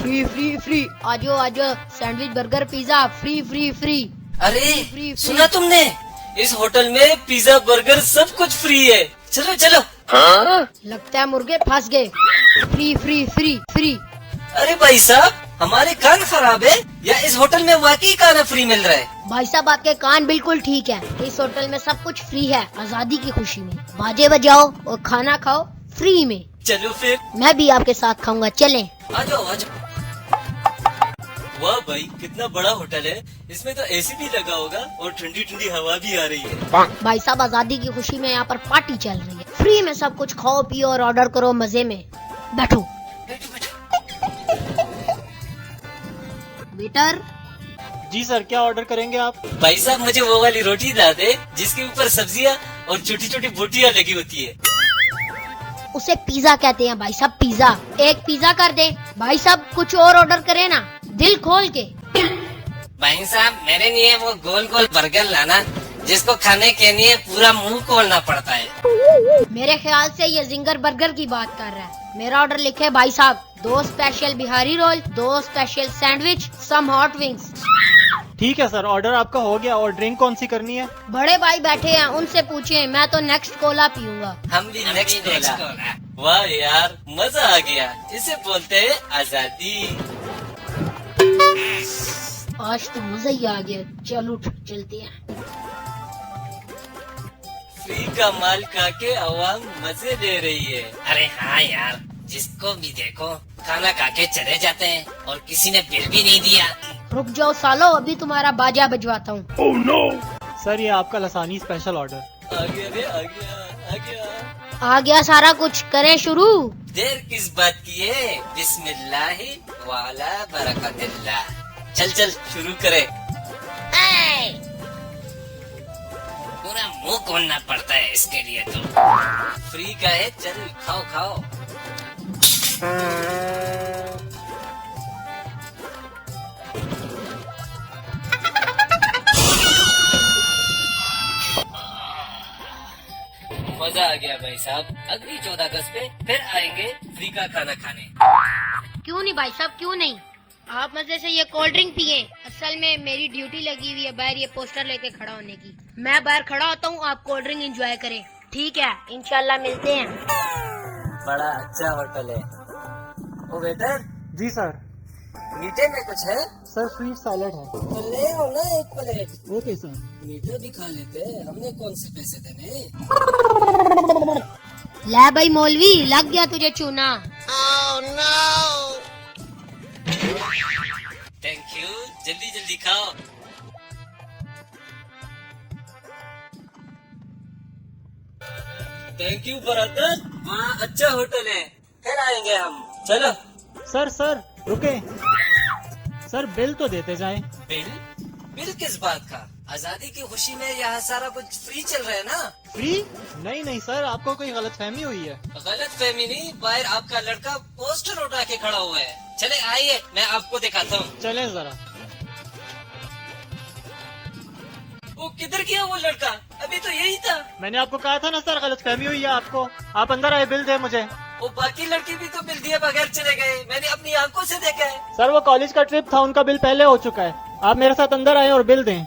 Free free free, आजो आजो, sandwich burger pizza free free free. अरे सुना तुमने, इस होटल में पिज्जा बर्गर सब कुछ फ्री है। चलो चलो। लगता है मुर्गे फंस गए। Free free free free. अरे भाई साहब, हमारे कान खराब है या इस होटल में वाकई खाना फ्री मिल रहा है? भाई साहब आपके कान बिल्कुल ठीक है। इस होटल में सब कुछ फ्री है, आजादी की खुशी में। बाजे बजाओ और खाना खाओ फ्री में। चलो फिर। मैं भी आपके साथ खाऊंगा, चलें। आ जाओ आ जाओ। वाह भाई, कितना बड़ा होटल है। इसमें तो एसी भी लगा होगा और ठंडी ठंडी हवा भी आ रही है। भाई साहब आजादी की खुशी में यहाँ पर पार्टी चल रही है। फ्री में सब कुछ खाओ पियो और ऑर्डर करो मजे में। बैठो। बैठो बैठो। वेटर। जी सर, क्या ऑर्डर करेंगे आप? भाई साहब मुझे वो वाली रोटी ला दे जिसके ऊपर सब्जियाँ और छोटी छोटी बोटियाँ लगी होती है। उसे पिज्जा कहते हैं भाई साहब, पिज्जा। एक पिज्जा कर दे। भाई साहब कुछ और ऑर्डर करे ना, दिल खोल के। भाई साहब मेरे लिए वो गोल गोल बर्गर लाना जिसको खाने के लिए पूरा मुंह खोलना पड़ता है। मेरे ख्याल से ये जिंगर बर्गर की बात कर रहा है। मेरा ऑर्डर लिखे भाई साहब, 2 special Bihari roll, 2 special sandwich, some hot wings. ठीक है सर, ऑर्डर आपका हो गया। और ड्रिंक कौन सी करनी है? बड़े भाई बैठे हैं, उनसे पूछें। मैं तो नेक्स्ट कोला पीऊंगा। हम भी नेक्स्ट कोला। वाह यार, मजा आ गया। इसे बोलते हैं आजादी। आज तो मजा ही आ गया। चल उठ, चलते हैं। फ्री का माल खा के आवाम मजे ले रही है। अरे हाँ यार, जिसको भी देखो खाना खा के चले जाते हैं और किसी ने बिल भी नहीं दिया। रुक जाओ सालो, अभी तुम्हारा बाजा बजवाता हूँ। oh, no! सर ये आपका लसानी स्पेशल ऑर्डर। आ गया रे, आ गया आ गया। आ गया सारा कुछ, करें शुरू। देर किस बात की है, बिस्मिल्लाहि वाला बरकतिल्लाह। चल चल शुरू करे। पूरा मुंह खोलना पड़ता है इसके लिए तो। फ्री का है, चल खाओ खाओ। मजा आ गया भाई साहब। अगली 14 अगस्त पे फिर आएंगे फ्री का खाना खाने। क्यों नहीं भाई साहब, क्यों नहीं। आप मजे से ये कोल्ड ड्रिंक पिए। असल में मेरी ड्यूटी लगी हुई है बाहर ये पोस्टर लेके खड़ा होने की। मैं बाहर खड़ा होता हूँ, आप कोल्ड ड्रिंक एंजॉय करें। ठीक है, इंशाल्लाह मिलते हैं। बड़ा अच्छा होटल है। ओ वेटर। जी सर। मीठे में कुछ है? सर स्वीट सैलेड है। तो ले आओ ना एक प्लेट। Okay sir. मीठा भी खा लेते, हमने कौन से पैसे देने। ले भाई मौलवी, लग गया तुझे चूना। थैंक यू, जल्दी जल्दी खाओ। थैंक यू ब्रदर, वहाँ अच्छा होटल है, फिर आएंगे हम। चलो। सर सर रुके, सर बिल तो देते जाएं। बिल? बिल किस बात का? आजादी की खुशी में यहाँ सारा कुछ फ्री चल रहा है ना। फ्री? नहीं नहीं सर, आपको कोई गलतफहमी हुई है। गलतफहमी नहीं, बाहर आपका लड़का पोस्टर उठा के खड़ा हुआ है। चले आइए, मैं आपको दिखाता हूँ। चलें जरा। वो किधर गया वो लड़का? अभी तो यही था। मैंने आपको कहा था ना सर, गलतफहमी हुई है आपको। आप अंदर आए, बिल दे मुझे। वो बाकी लड़के भी तो बिल दिए बगैर चले गए, मैंने अपनी आंखों से देखा है। सर वो कॉलेज का ट्रिप था, उनका बिल पहले हो चुका है। आप मेरे साथ अंदर आए और बिल दें।